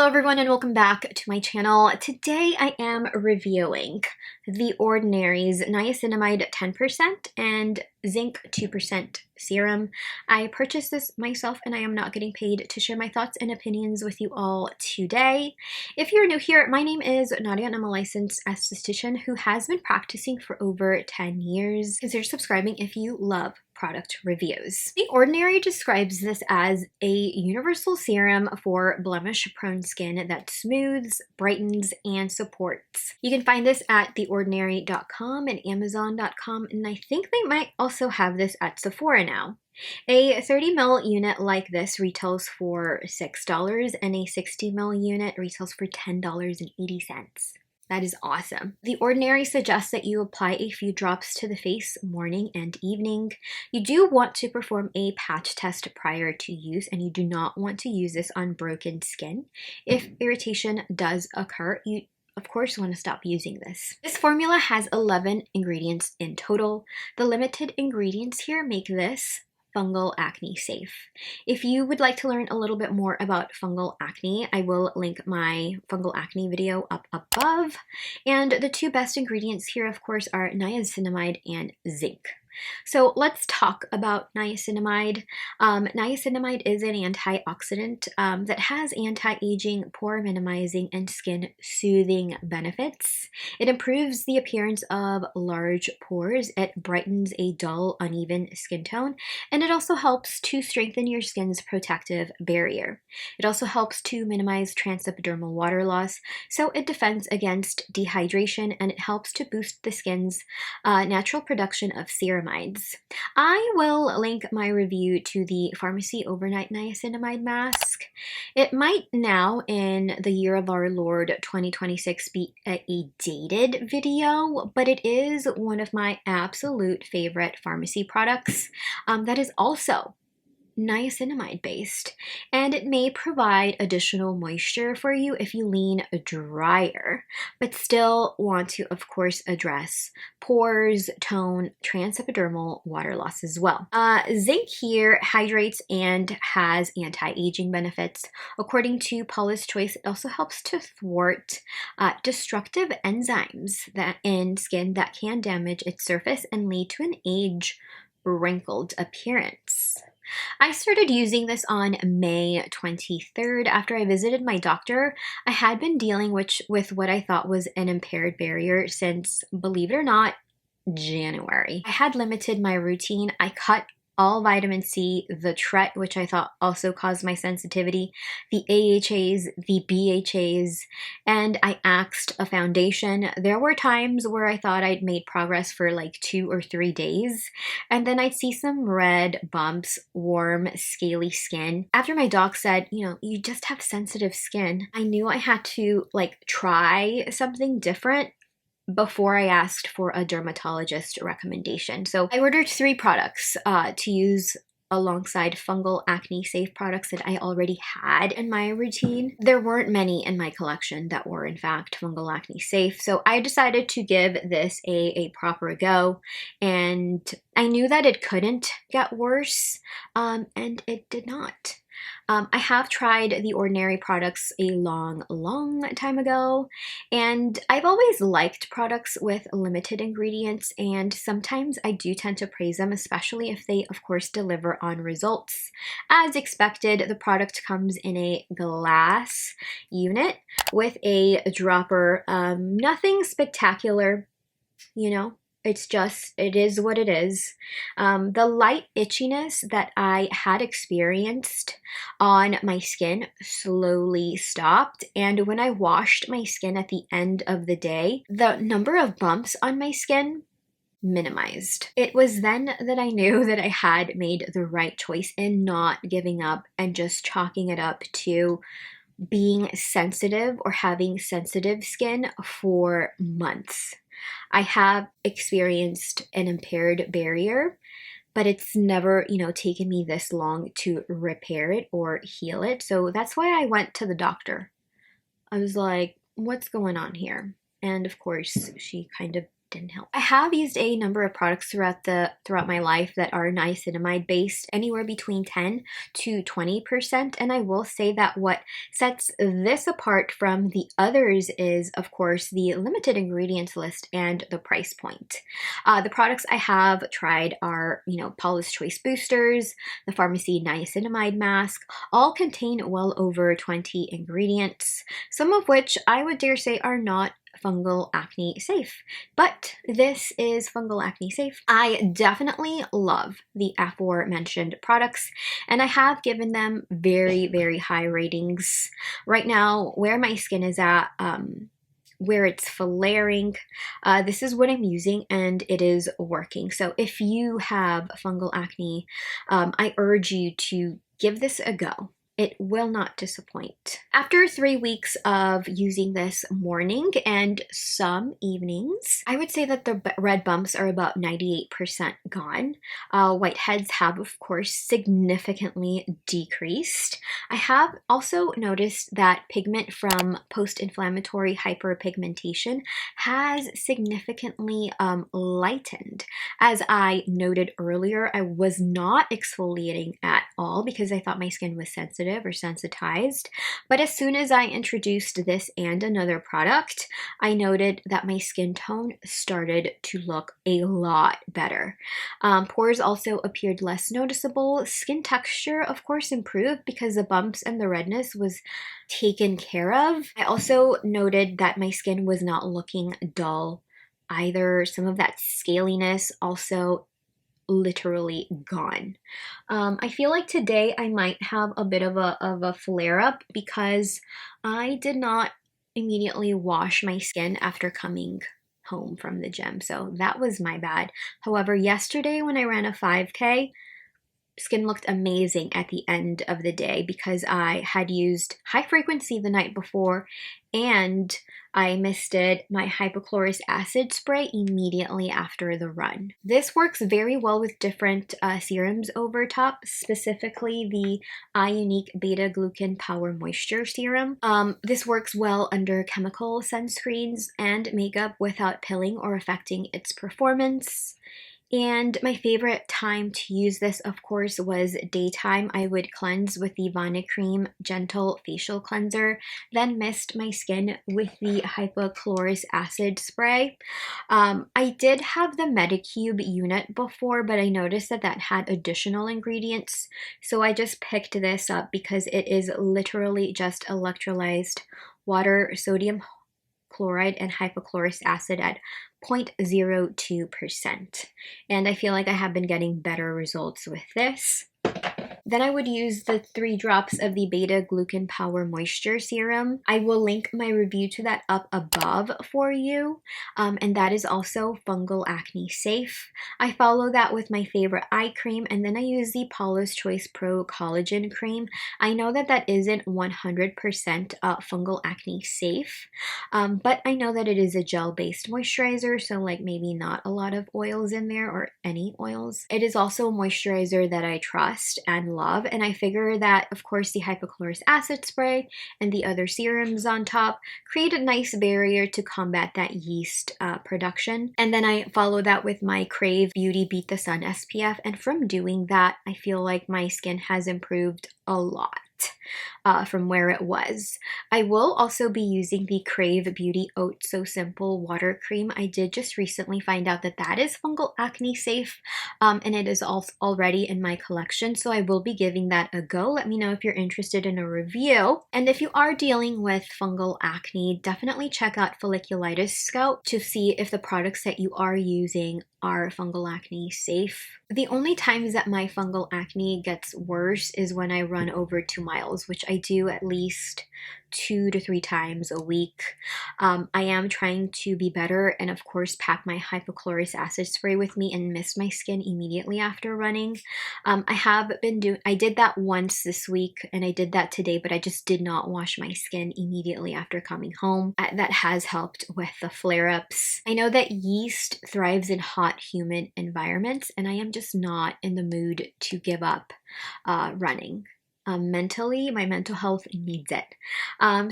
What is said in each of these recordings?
Hello everyone and welcome back to my channel. Today I am reviewing the Ordinary's Niacinamide 10% and Zinc 2% serum. I purchased this myself and I am not getting paid to share my thoughts and opinions with you all today. If you're new here, my name is Nadia and I'm a licensed esthetician who has been practicing for over 10 years. Consider subscribing if you love product reviews. The Ordinary describes this as a universal serum for blemish-prone skin that smooths, brightens, and supports. You can find this at theordinary.com and amazon.com, and I think they might also have this at Sephora now. A 30 ml unit like this retails for $6 and a 60 ml unit retails for $10.80. That is awesome. The Ordinary suggests that you apply a few drops to the face morning and evening. You do want to perform a patch test prior to use, and you do not want to use this on broken skin. If irritation does occur, you of course want to stop using this. This formula has 11 ingredients in total. The limited ingredients here make this fungal acne safe. If you would like to learn a little bit more about fungal acne, I will link my fungal acne video up above. And the two best ingredients here, of course, are niacinamide and zinc. So let's talk about niacinamide. Niacinamide is an antioxidant that has anti-aging, pore minimizing, and skin soothing benefits. It improves the appearance of large pores, it brightens a dull, uneven skin tone, and it also helps to strengthen your skin's protective barrier. It also helps to minimize transepidermal water loss, so it defends against dehydration, and it helps to boost the skin's natural production of ceramides. I will link my review to the pharmacy overnight niacinamide mask. It might now, in the year of our Lord 2026, be a dated video, but it is one of my absolute favorite pharmacy products that is also niacinamide based, and it may provide additional moisture for you if you lean drier, but still want to, of course, address pores, tone, transepidermal water loss as well. Zinc here hydrates and has anti-aging benefits. According to Paula's Choice, it also helps to thwart destructive enzymes that in skin that can damage its surface and lead to an age-wrinkled appearance. I started using this on May 23rd after I visited my doctor. I had been dealing with what I thought was an impaired barrier since, believe it or not, January. I had limited my routine. I cut all vitamin C, the Tret, which I thought also caused my sensitivity, the AHAs, the BHAs, and I axed a foundation. There were times where I thought I'd made progress for like 2 or 3 days, and then I'd see some red bumps, warm, scaly skin. After my doc said, you just have sensitive skin, I knew I had to try something different before I asked for a dermatologist recommendation. So I ordered 3 products to use alongside fungal acne safe products that I already had in my routine. There weren't many in my collection that were in fact fungal acne safe, so I decided to give this a proper go, and I knew that it couldn't get worse, and it did not. I have tried the Ordinary products a long time ago, and I've always liked products with limited ingredients, and sometimes I do tend to praise them, especially if they, of course, deliver on results. As expected, the product comes in a glass unit with a dropper. Nothing spectacular, it is what it is. The light itchiness that I had experienced on my skin slowly stopped, and when I washed my skin at the end of the day, the number of bumps on my skin minimized. It was then that I knew that I had made the right choice in not giving up and just chalking it up to being sensitive or having sensitive skin for months. I have experienced an impaired barrier, but it's never, taken me this long to repair it or heal it. So that's why I went to the doctor. I was like, what's going on here? And of course, she kind of didn't help. I have used a number of products throughout my life that are niacinamide based, anywhere between 10 to 20%, and I will say that what sets this apart from the others is, of course, the limited ingredients list and the price point. The products I have tried are, Paula's Choice Boosters, the Pharmacy Niacinamide Mask, all contain well over 20 ingredients, some of which I would dare say are not fungal acne safe, but this is fungal acne safe. I definitely love the aforementioned products, and I have given them very, very high ratings. Right now, where my skin is at, where it's flaring, this is what I'm using and it is working. So if you have fungal acne, I urge you to give this a go. It will not disappoint. After 3 weeks of using this morning and some evenings, I would say that the red bumps are about 98% gone. Whiteheads have, of course, significantly decreased. I have also noticed that pigment from post-inflammatory hyperpigmentation has significantly lightened. As I noted earlier, I was not exfoliating at all because I thought my skin was sensitive or sensitized, but as soon as I introduced this and another product, I noted that my skin tone started to look a lot better. Pores also appeared less noticeable. Skin texture, of course, improved because the bumps and the redness was taken care of. I also noted that my skin was not looking dull either. Some of that scaliness also literally gone. I feel like today I might have a bit of a flare-up because I did not immediately wash my skin after coming home from the gym, so that was my bad. However, yesterday when I ran a 5K, skin looked amazing at the end of the day because I had used high frequency the night before and I misted my hypochlorous acid spray immediately after the run. This works very well with different serums over top, specifically the Ionique Beta Glucan Power Moisture Serum. This works well under chemical sunscreens and makeup without pilling or affecting its performance. And my favorite time to use this, of course, was daytime. I would cleanse with the Vana Cream Gentle Facial Cleanser, then mist my skin with the hypochlorous acid spray. I did have the Medicube unit before, but I noticed that that had additional ingredients, so I just picked this up because it is literally just electrolyzed water, sodium chloride, and hypochlorous acid at 0.02%. And I feel like I have been getting better results with this. Then I would use the 3 drops of the Beta Glucan Power Moisture Serum. I will link my review to that up above for you, and that is also fungal acne safe. I follow that with my favorite eye cream, and then I use the Paula's Choice Pro Collagen Cream. I know that that isn't 100% fungal acne safe, but I know that it is a gel-based moisturizer, so like maybe not a lot of oils in there or any oils. It is also a moisturizer that I trust and love, and I figure that, of course, the hypochlorous acid spray and the other serums on top create a nice barrier to combat that yeast production. And then I follow that with my Crave Beauty Beat the Sun SPF, and from doing that, I feel like my skin has improved a lot from where it was. I will also be using the Crave Beauty Oat So Simple Water Cream. I did just recently find out that that is fungal acne safe, and it is also already in my collection, so I will be giving that a go. Let me know if you're interested in a review. And if you are dealing with fungal acne, definitely check out Folliculitis Scout to see if the products that you are using are fungal acne safe. The only times that my fungal acne gets worse is when I run over 2 miles, which I do at least 2 to 3 times a week. I am trying to be better and of course pack my hypochlorous acid spray with me and mist my skin immediately after running. I did that once this week and I did that today, but I just did not wash my skin immediately after coming home. That has helped with the flare-ups. I know that yeast thrives in hot, humid environments, and I am just not in the mood to give up running. mentally. My mental health needs it.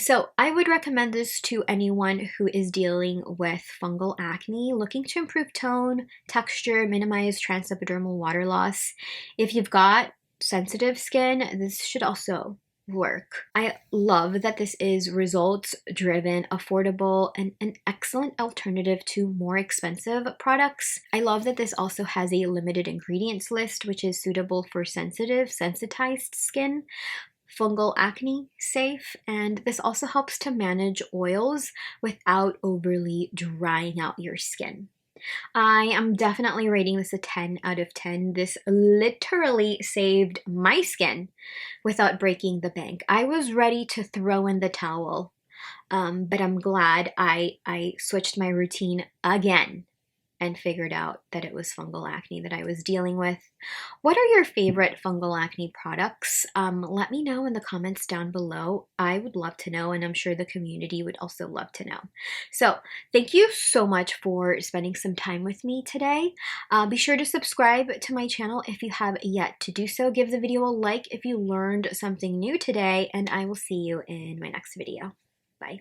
So I would recommend this to anyone who is dealing with fungal acne, looking to improve tone, texture, minimize transepidermal water loss. If you've got sensitive skin, this should also work. I love that this is results driven, affordable, and an excellent alternative to more expensive products. I love that this also has a limited ingredients list, which is suitable for sensitized skin, fungal acne safe, and this also helps to manage oils without overly drying out your skin. I am definitely rating this a 10 out of 10. This literally saved my skin without breaking the bank. I was ready to throw in the towel, but I'm glad I switched my routine again and figured out that it was fungal acne that I was dealing with. What are your favorite fungal acne products? Let me know in the comments down below. I would love to know, and I'm sure the community would also love to know. So thank you so much for spending some time with me today. Be sure to subscribe to my channel if you have yet to do so. Give the video a like if you learned something new today, and I will see you in my next video. Bye.